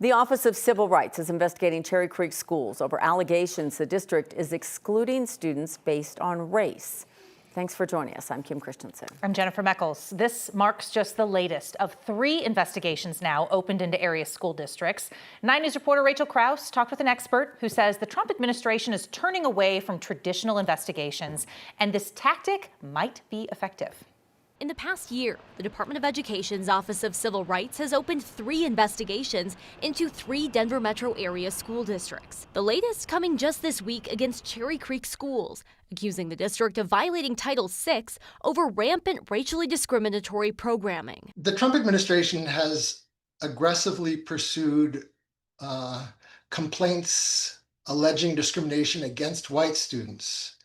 The Office of Civil Rights is investigating Cherry Creek schools over allegations the district is excluding students based on race. Thanks for joining us. I'm Kim Christensen. I'm Jennifer Meckles. This marks just the latest of 3 investigations now opened into area school districts. 9 News reporter Rachel Krause talked with an expert who says the Trump administration is turning away from traditional investigations, and this tactic might be effective. In the past year, the Department of Education's Office of Civil Rights has opened 3 investigations into 3 Denver metro area school districts. The latest coming just this week against Cherry Creek schools, accusing the district of violating Title VI over rampant racially discriminatory programming. The Trump administration has aggressively pursued complaints alleging discrimination against white students,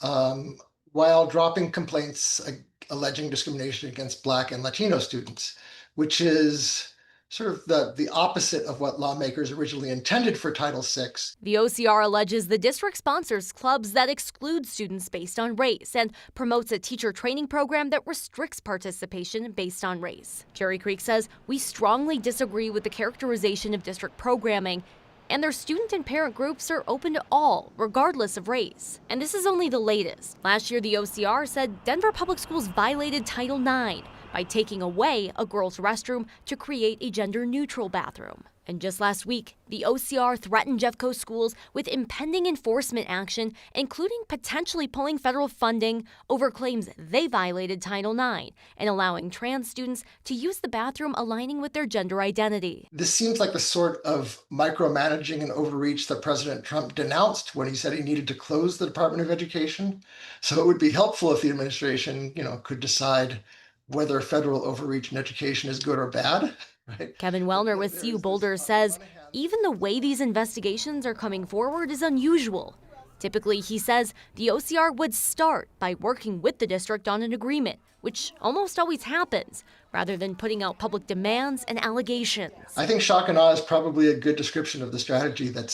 while dropping complaints alleging discrimination against Black and Latino students, which is sort of the opposite of what lawmakers originally intended for Title VI. The OCR alleges the district sponsors clubs that exclude students based on race and promotes a teacher training program that restricts participation based on race. Cherry Creek says, "We strongly disagree with the characterization of district programming, and their student and parent groups are open to all, regardless of race." And this is only the latest. Last year, the OCR said Denver Public Schools violated Title IX by taking away a girls' restroom to create a gender-neutral bathroom. And just last week, the OCR threatened Jeffco schools with impending enforcement action, including potentially pulling federal funding over claims they violated Title IX and allowing trans students to use the bathroom aligning with their gender identity. This seems like the sort of micromanaging and overreach that President Trump denounced when he said he needed to close the Department of Education. So it would be helpful if the administration, could decide whether federal overreach in education is good or bad. Right. Kevin Wellner with CU Boulder says even the way these investigations are coming forward is unusual. Typically, he says, the OCR would start by working with the district on an agreement, which almost always happens, rather than putting out public demands and allegations. I think shock and awe is probably a good description of the strategy that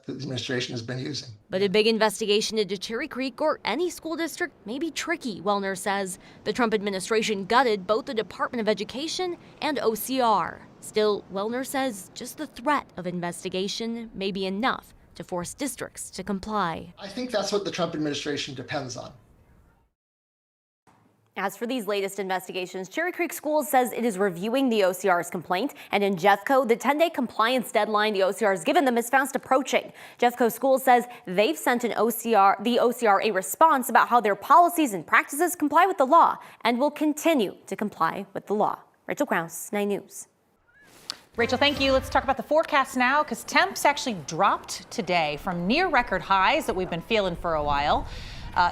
the administration has been using. But a big investigation into Cherry Creek or any school district may be tricky, Wellner says. The Trump administration gutted both the Department of Education and OCR. Still, Wellner says just the threat of investigation may be enough to force districts to comply. I think that's what the Trump administration depends on. As for these latest investigations, Cherry Creek Schools says it is reviewing the OCR's complaint, and in Jeffco, the 10-day compliance deadline the OCR has given them is fast approaching. Jeffco Schools says they've sent the OCR a response about how their policies and practices comply with the law and will continue to comply with the law. Rachel Krause, 9 News. Rachel, thank you. Let's talk about the forecast now, because temps actually dropped today from near record highs that we've been feeling for a while.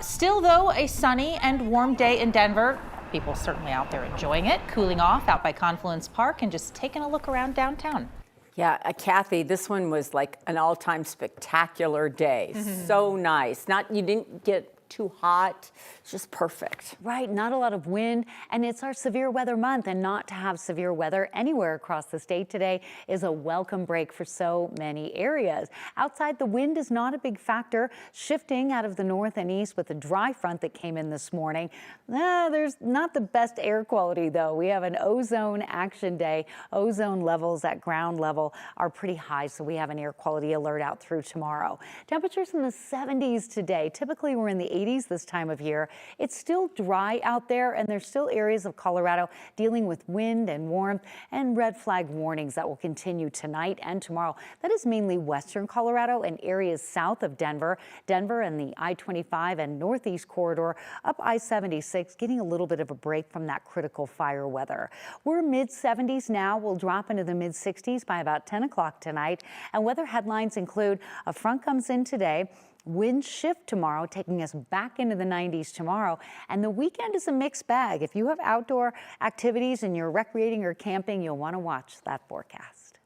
Still, though, a sunny and warm day in Denver. People certainly out there enjoying it, cooling off out by Confluence Park and just taking a look around downtown. Yeah, Kathy, this one was like an all-time spectacular day. So nice. You didn't get too hot, it's just perfect. Right, not a lot of wind, and it's our severe weather month, and not to have severe weather anywhere across the state today is a welcome break for so many areas. Outside, the wind is not a big factor, shifting out of the north and east with a dry front that came in this morning. There's not the best air quality, though. We have an ozone action day. Ozone levels at ground level are pretty high, so we have an air quality alert out through tomorrow. Temperatures in the 70s today. Typically, we're in the 80s this time of year. It's still dry out there, and there's still areas of Colorado dealing with wind and warmth and red flag warnings that will continue tonight and tomorrow. That is mainly western Colorado and areas south of Denver. Denver and the I-25 and northeast corridor up I-76 getting a little bit of a break from that critical fire weather. We're mid-70s now. We'll drop into the mid-60s by about 10 o'clock tonight. And weather headlines include a front comes in today. Wind shift tomorrow, taking us back into the 90s tomorrow. And the weekend is a mixed bag. If you have outdoor activities and you're recreating or camping, you'll want to watch that forecast.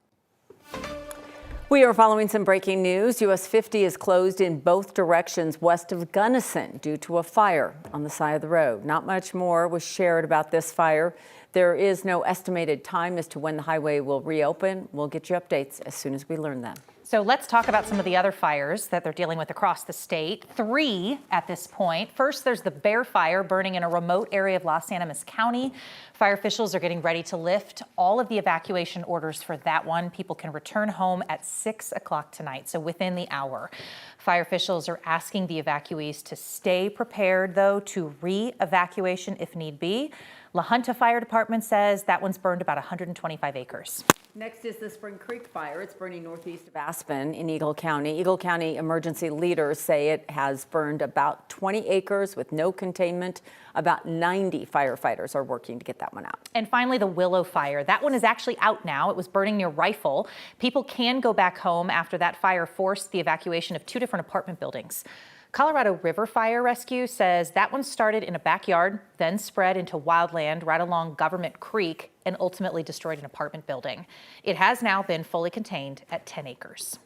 We are following some breaking news. US 50 is closed in both directions west of Gunnison due to a fire on the side of the road. Not much more was shared about this fire. There is no estimated time as to when the highway will reopen. We'll get you updates as soon as we learn them. So let's talk about some of the other fires that they're dealing with across the state. 3 at this point. First, there's the Bear Fire burning in a remote area of Los Animas County. Fire officials are getting ready to lift all of the evacuation orders for that one. People can return home at 6 o'clock tonight, so within the hour. Fire officials are asking the evacuees to stay prepared, though, to re-evacuation if need be. La Junta Fire Department says that one's burned about 125 acres. Next is the Spring Creek Fire. It's burning northeast of Aspen in Eagle County. Eagle County emergency leaders say it has burned about 20 acres with no containment. About 90 firefighters are working to get that one out. And finally, the Willow Fire. That one is actually out now. It was burning near Rifle. People can go back home after that fire forced the evacuation of 2 different apartment buildings. Colorado River Fire Rescue says that one started in a backyard, then spread into wildland right along Government Creek and ultimately destroyed an apartment building. It has now been fully contained at 10 acres.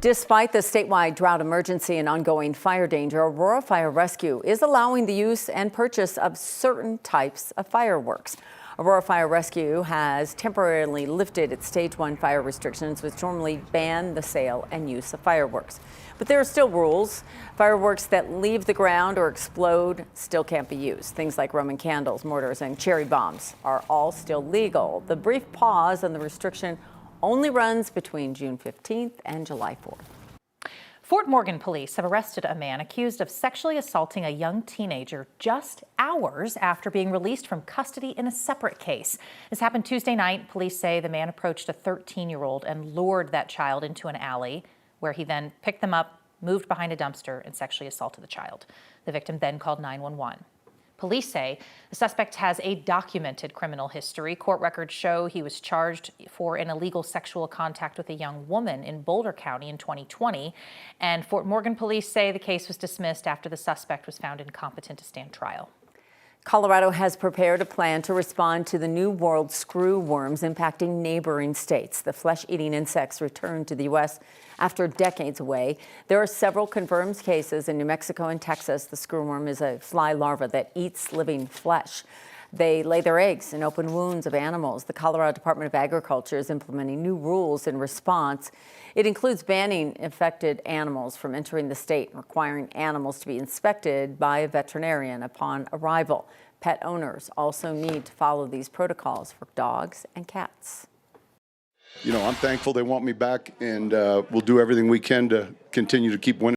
Despite the statewide drought emergency and ongoing fire danger, Aurora Fire Rescue is allowing the use and purchase of certain types of fireworks. Aurora Fire Rescue has temporarily lifted its Stage 1 fire restrictions, which normally ban the sale and use of fireworks. But there are still rules. Fireworks that leave the ground or explode still can't be used. Things like Roman candles, mortars, and cherry bombs are all still legal. The brief pause on the restriction only runs between June 15th and July 4th. Fort Morgan police have arrested a man accused of sexually assaulting a young teenager just hours after being released from custody in a separate case. This happened Tuesday night. Police say the man approached a 13-year-old and lured that child into an alley, where he then picked them up, moved behind a dumpster, and sexually assaulted the child. The victim then called 911. Police say the suspect has a documented criminal history. Court records show he was charged for an illegal sexual contact with a young woman in Boulder County in 2020. And Fort Morgan police say the case was dismissed after the suspect was found incompetent to stand trial. Colorado has prepared a plan to respond to the New World screwworms impacting neighboring states. The flesh-eating insects returned to the U.S. after decades away. There are several confirmed cases in New Mexico and Texas. The screwworm is a fly larva that eats living flesh. They lay their eggs in open wounds of animals. The Colorado Department of Agriculture is implementing new rules in response. It includes banning infected animals from entering the state and requiring animals to be inspected by a veterinarian upon arrival. Pet owners also need to follow these protocols for dogs and cats. You know, I'm thankful they want me back, and we'll do everything we can to continue to keep winning.